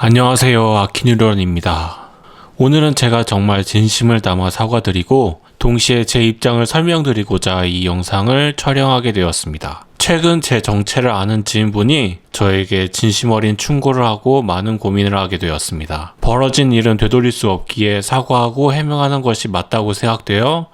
안녕하세요, 아키뉴런입니다. 오늘은 제가 정말 진심을 담아 사과드리고 동시에 제 입장을 설명드리고자 이 영상을 촬영하게 되었습니다. 최근 제 정체를 아는 지인분이 저에게 진심 어린 충고를 하고 많은 고민을 하게 되었습니다. 벌어진 일은 되돌릴 수 없기에 사과하고 해명하는 것이 맞다고 생각되어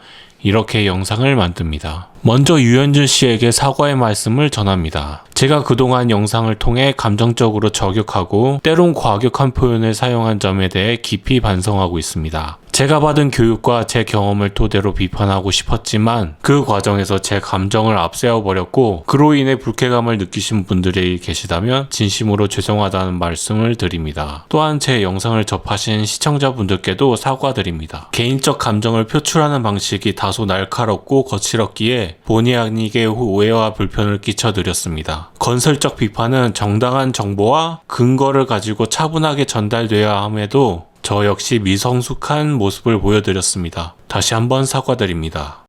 이렇게 영상을 만듭니다. 먼저 유현준 씨에게 사과의 말씀을 전합니다. 제가 그동안 영상을 통해 감정적으로 저격하고 때론 과격한 표현을 사용한 점에 대해 깊이 반성하고 있습니다. 제가 받은 교육과 제 경험을 토대로 비판하고 싶었지만 그 과정에서 제 감정을 앞세워 버렸고 그로 인해 불쾌감을 느끼신 분들이 계시다면 진심으로 죄송하다는 말씀을 드립니다. 또한 제 영상을 접하신 시청자분들께도 사과드립니다. 개인적 감정을 표출하는 방식이 다소 날카롭고 거칠었기에 본의 아니게 오해와 불편을 끼쳐드렸습니다. 건설적 비판은 정당한 정보와 근거를 가지고 차분하게 전달돼야 함에도 저 역시 미성숙한 모습을 보여드렸습니다. 다시 한번 사과드립니다.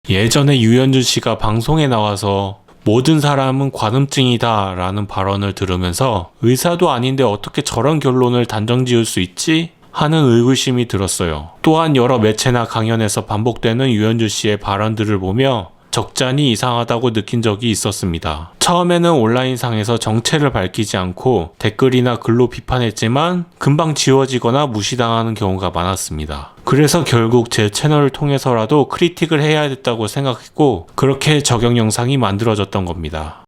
예전에 유현준 씨가 방송에 나와서 모든 사람은 관음증이다 라는 발언을 들으면서 의사도 아닌데 어떻게 저런 결론을 단정 지을 수 있지? 하는 의구심이 들었어요. 또한 여러 매체나 강연에서 반복되는 유현준 씨의 발언들을 보며 적잖이 이상하다고 느낀 적이 있었습니다. 처음에는 온라인상에서 정체를 밝히지 않고 댓글이나 글로 비판했지만 금방 지워지거나 무시당하는 경우가 많았습니다. 그래서 결국 제 채널을 통해서라도 크리틱을 해야 됐다고 생각했고 그렇게 적용 영상이 만들어졌던 겁니다.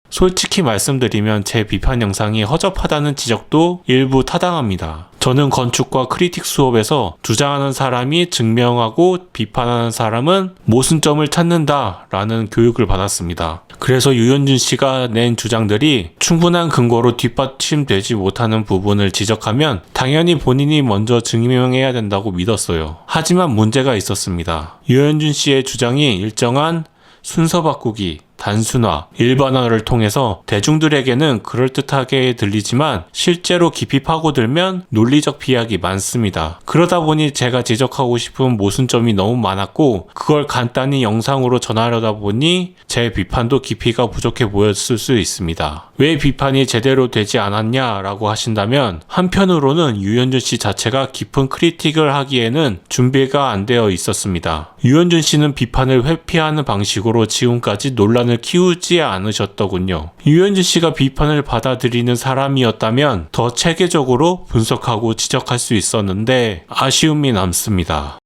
솔직히 말씀드리면 제 비판 영상이 허접하다는 지적도 일부 타당합니다. 저는 건축과 크리틱 수업에서 주장하는 사람이 증명하고 비판하는 사람은 모순점을 찾는다 라는 교육을 받았습니다. 그래서 유현준 씨가 낸 주장들이 충분한 근거로 뒷받침되지 못하는 부분을 지적하면 당연히 본인이 먼저 증명해야 된다고 믿었어요. 하지만 문제가 있었습니다. 유현준 씨의 주장이 일정한 순서 바꾸기, 단순화, 일반화를 통해서 대중들에게는 그럴듯하게 들리지만 실제로 깊이 파고들면 논리적 비약이 많습니다. 그러다 보니 제가 지적하고 싶은 모순점이 너무 많았고 그걸 간단히 영상으로 전하려다 보니 제 비판도 깊이가 부족해 보였을 수 있습니다. 왜 비판이 제대로 되지 않았냐라고 하신다면 한편으로는 유현준 씨 자체가 깊은 크리틱을 하기에는 준비가 안 되어 있었습니다. 유현준 씨는 비판을 회피하는 방식으로 지금까지 논란을 키우지 않으셨더군요. 유현준 씨가 비판을 받아들이는 사람이었다면 더 체계적으로 분석하고 지적할 수 있었는데 아쉬움이 남습니다.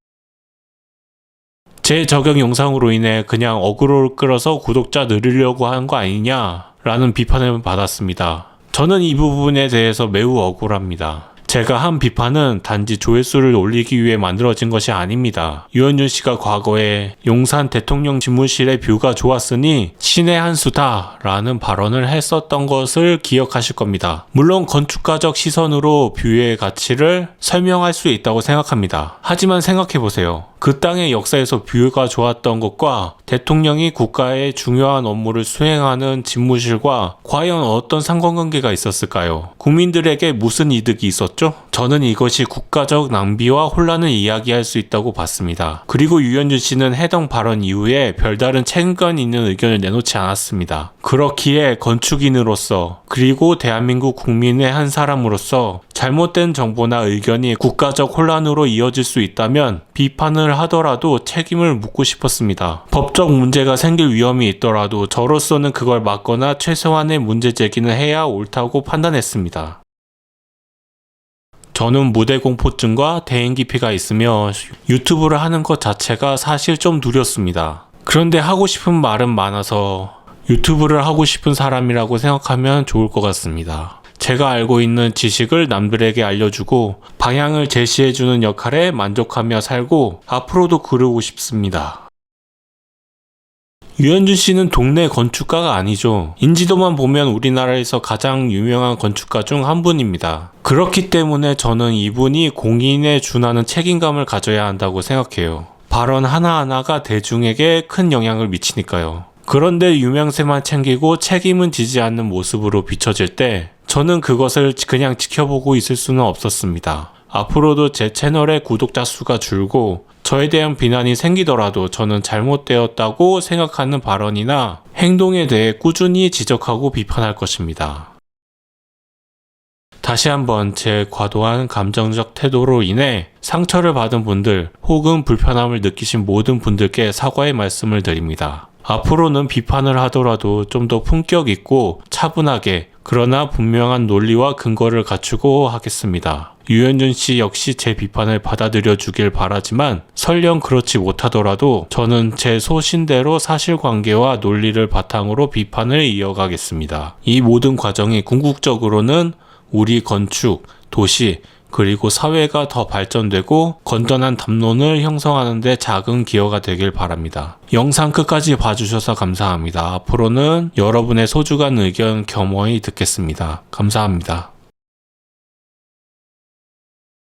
제 적용 영상으로 인해 그냥 어그로를 끌어서 구독자 늘리려고 한 거 아니냐라는 비판을 받았습니다. 저는 이 부분에 대해서 매우 억울합니다. 제가 한 비판은 단지 조회수를 올리기 위해 만들어진 것이 아닙니다. 유현준 씨가 과거에 용산 대통령 집무실의 뷰가 좋았으니 신의 한 수다 라는 발언을 했었던 것을 기억하실 겁니다. 물론 건축가적 시선으로 뷰의 가치를 설명할 수 있다고 생각합니다. 하지만 생각해보세요. 그 땅의 역사에서 뷰가 좋았던 것과 대통령이 국가의 중요한 업무를 수행하는 집무실과 과연 어떤 상관관계가 있었을까요? 국민들에게 무슨 이득이 있었죠? 저는 이것이 국가적 낭비와 혼란을 이야기할 수 있다고 봤습니다. 그리고 유현준 씨는 해당 발언 이후에 별다른 책임감 있는 의견을 내놓지 않았습니다. 그렇기에 건축인으로서 그리고 대한민국 국민의 한 사람으로서 잘못된 정보나 의견이 국가적 혼란으로 이어질 수 있다면 비판을 하더라도 책임을 묻고 싶었습니다. 법적 문제가 생길 위험이 있더라도 저로서는 그걸 막거나 최소한의 문제 제기는 해야 옳다고 판단했습니다. 저는 무대 공포증과 대인 기피가 있으며 유튜브를 하는 것 자체가 사실 좀 두렵습니다. 그런데 하고 싶은 말은 많아서 유튜브를 하고 싶은 사람이라고 생각하면 좋을 것 같습니다. 제가 알고 있는 지식을 남들에게 알려주고 방향을 제시해주는 역할에 만족하며 살고 앞으로도 그러고 싶습니다. 유현준 씨는 동네 건축가가 아니죠. 인지도만 보면 우리나라에서 가장 유명한 건축가 중 한 분입니다. 그렇기 때문에 저는 이분이 공인에 준하는 책임감을 가져야 한다고 생각해요. 발언 하나하나가 대중에게 큰 영향을 미치니까요. 그런데 유명세만 챙기고 책임은 지지 않는 모습으로 비춰질 때 저는 그것을 그냥 지켜보고 있을 수는 없었습니다. 앞으로도 제 채널의 구독자 수가 줄고 저에 대한 비난이 생기더라도 저는 잘못되었다고 생각하는 발언이나 행동에 대해 꾸준히 지적하고 비판할 것입니다. 다시 한번 제 과도한 감정적 태도로 인해 상처를 받은 분들 혹은 불편함을 느끼신 모든 분들께 사과의 말씀을 드립니다. 앞으로는 비판을 하더라도 좀 더 품격 있고 차분하게 그러나 분명한 논리와 근거를 갖추고 하겠습니다. 유현준 씨 역시 제 비판을 받아들여 주길 바라지만 설령 그렇지 못하더라도 저는 제 소신대로 사실관계와 논리를 바탕으로 비판을 이어가겠습니다. 이 모든 과정이 궁극적으로는 우리 건축, 도시, 그리고 사회가 더 발전되고 건전한 담론을 형성하는 데 작은 기여가 되길 바랍니다. 영상 끝까지 봐주셔서 감사합니다. 앞으로는 여러분의 소중한 의견 겸허히 듣겠습니다. 감사합니다.